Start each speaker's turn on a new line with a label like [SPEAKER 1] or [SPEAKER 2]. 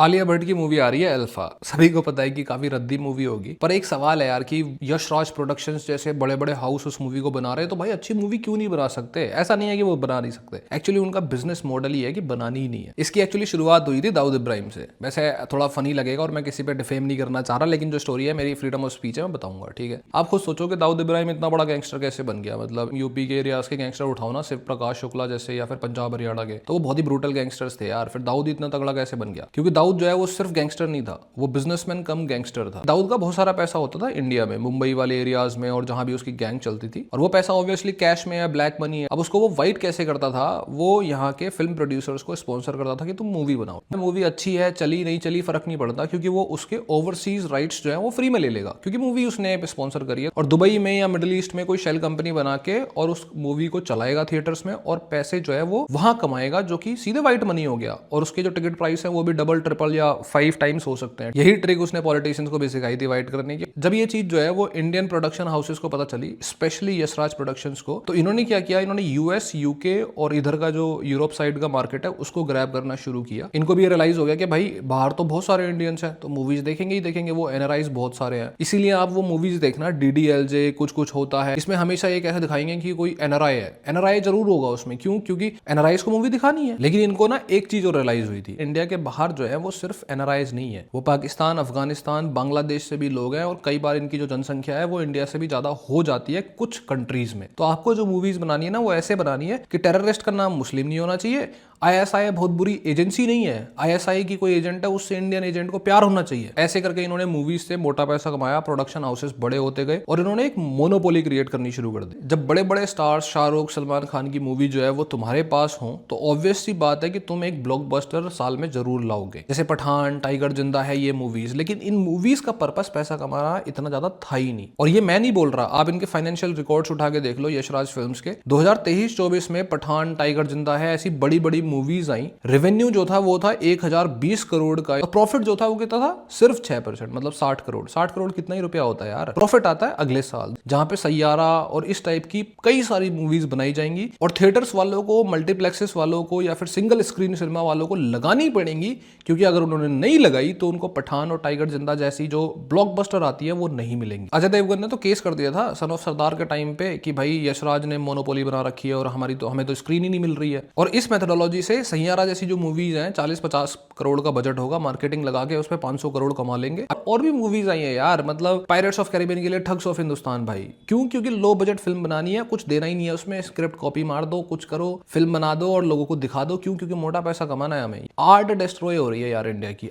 [SPEAKER 1] आलिया भट्ट की मूवी आ रही है अल्फा। सभी को पता है कि काफी रद्दी मूवी होगी, पर एक सवाल है यार कि यश राज प्रोडक्शंस जैसे बड़े बड़े हाउस उस मूवी को बना रहे हैं, तो भाई अच्छी मूवी क्यों नहीं बना सकते। ऐसा नहीं है कि वो बना नहीं सकते, एक्चुअली उनका बिजनेस मॉडल ही है कि बनानी ही नहीं है। इसकी एक्चुअली शुरुआत हुई थी दाऊद इब्राहिम से। वैसे थोड़ा फनी लगेगा और मैं किसी पे डिफेम नहीं करना चाह रहा, लेकिन जो स्टोरी है मेरी फ्रीडम ऑफ स्पीच है, मैं बताऊंगा, ठीक है। आप खुद सोचो कि दाऊद इब्राहिम इतना बड़ा गैंगस्टर कैसे बन गया। मतलब यूपी के एरियाज के गैंगस्टर उठाओ ना, सिर्फ प्रकाश शुक्ला जैसे या फिर पंजाब हरियाणा के, तो वो बहुत ही ब्रूटल गैंगस्टर्स थे यार। फिर दाऊद इतना तगड़ा कैसे बन गया? क्योंकि दाऊद जो है वो सिर्फ गैंगस्टर नहीं था, वो बिजनेसमैन कम गैंगस्टर था। दाऊद का बहुत सारा पैसा होता था इंडिया में, मुंबई वाले एरियाज में और जहां भी उसकी गैंग चलती थी, और वो पैसा ऑब्वियसली कैश में या ब्लैक मनी है। अब उसको वो वाइट कैसे करता था? वो यहाँ के फिल्म प्रोड्यूसर्स को स्पॉन्सर करता था कि तुम मूवी बनाओ। मूवी अच्छी है, चली नहीं चली फर्क नहीं पड़ता, क्योंकि वो उसके ओवरसीज राइट्स जो है वो फ्री में ले लेगा, क्योंकि मूवी उसने स्पॉन्सर करी है। और दुबई में या मिडिल ईस्ट में कोई शेल कंपनी बना के और उस मूवी को चलाएगा थिएटर्स में, और पैसे जो है वो वहां कमाएगा, जो कि सीधे वाइट मनी हो गया। और उसके जो टिकट प्राइस है वो भी डबल ट्रिपल या 5 टाइम्स हो सकते हैं। यही ट्रिक उसने पॉलिटिशियंस को भी सिखाई थी वाइट करने की। जब ये चीज जो है वो इंडियन प्रोडक्शन हाउसेस को पता चली, स्पेशली यशराज प्रोडक्शंस को, तो इन्होंने क्या किया, इन्होंने यूएस, यूके और इधर का जो यूरोप साइड का मार्केट है उसको ग्रैब करना शुरू किया। इनको भी रियलाइज हो गया कि भाई बाहर तो बहुत सारे इंडियंस हैं, तो मूवीज देखेंगे ही देखेंगे, वो एनआरआईज बहुत सारे हैं। इसीलिए आप वो मूवीज देखना, डीडीएलजे कुछ कुछ होता है, इसमें हमेशा ये कैसे दिखाएंगे कि कोई एनआरआई है। एनआरआई जरूर होगा उसमें, क्यों? क्योंकि एनआरआईज को मूवी दिखानी है। लेकिन इनको ना एक चीज और रियलाइज हुई थी, इंडिया के बाहर जो है वो सिर्फ एनआरआईज नहीं है, वो पाकिस्तान, अफगानिस्तान, बांग्लादेश से भी लोग हैं, और कई बार इनकी जो जनसंख्या है वो इंडिया से भी ज्यादा हो जाती है कुछ कंट्रीज में। तो आपको जो मूवीज बनानी है ना, वो ऐसे बनानी है कि टेररिस्ट का नाम मुस्लिम नहीं होना चाहिए, आईएसआई बहुत बुरी एजेंसी नहीं है, आईएसआई की कोई एजेंट है उससे इंडियन एजेंट को प्यार होना चाहिए। ऐसे करके इन्होंने मूवीज से मोटा पैसा कमाया, प्रोडक्शन हाउसेस बड़े होते गए और इन्होंने एक मोनोपोली क्रिएट करनी शुरू कर दी। जब बड़े बड़े स्टार्स शाहरुख, सलमान खान की मूवी जो है वो तुम्हारे पास हो, तो ऑब्वियस सी बात है कि तुम एक ब्लॉकबस्टर साल में जरूर लाओगे। जैसे पठान, टाइगर जिंदा है, ये मूवीज। लेकिन इन मूवीज का पर्पस पैसा कमाना इतना ज्यादा था ही नहीं। और ये मैं नहीं बोल रहा, आप इनके फाइनेंशियल रिकॉर्ड्स उठा के देख लो यशराज फिल्म्स के। 2023-24 में पठान, टाइगर जिंदा है, ऐसी बड़ी बड़ी मूवीज आई। रेवेन्यू जो था वो था 1020 करोड़ का, और प्रॉफिट जो था वो कितना था? सिर्फ 6%, मतलब 60 करोड़। 60 करोड़ कितना ही रुपया होता है यार। प्रॉफिट आता है अगले साल, जहां पे सैयारा और इस टाइप की कई सारी मूवीज बनाई जाएंगी, और थिएटर्स वालों को, मल्टीप्लेक्सेस वालों को या फिर सिंगल स्क्रीन सिनेमा वालों को लगानी पड़ेंगी, क्योंकि अगर उन्होंने नहीं लगाई तो उनको पठान और टाइगर जिंदा जैसी जो ब्लॉकबस्टर आती है वो नहीं मिलेंगी। अजय देवगन ने तो केस कर दिया था सन ऑफ सरदार के टाइम पे कि भाई यशराज ने मोनोपोली बना रखी है और हमें तो स्क्रीन ही नहीं मिल रही है। और इस मेथोडोलॉजी से सैयारा जैसी जो मूवीज हैं, 40-50 करोड़ का बजट होगा, मार्केटिंग लगा के उस पर 500 करोड़ कमा लेंगे। और भी मूवीज आई है यार, मतलब पायरेट्स ऑफ कैरिबियन के लिए ठग्स ऑफ हिंदुस्तान भाई। क्यों? क्योंकि लो बजट फिल्म बनानी है, कुछ देना ही नहीं है उसमें, स्क्रिप्ट कॉपी मार दो, कुछ करो, फिल्म बना दो और लोगों को दिखा दो। क्यों? क्योंकि मोटा पैसा कमाना है हमें। आर्ट डिस्ट्रॉय हो रही है यार इंडिया की।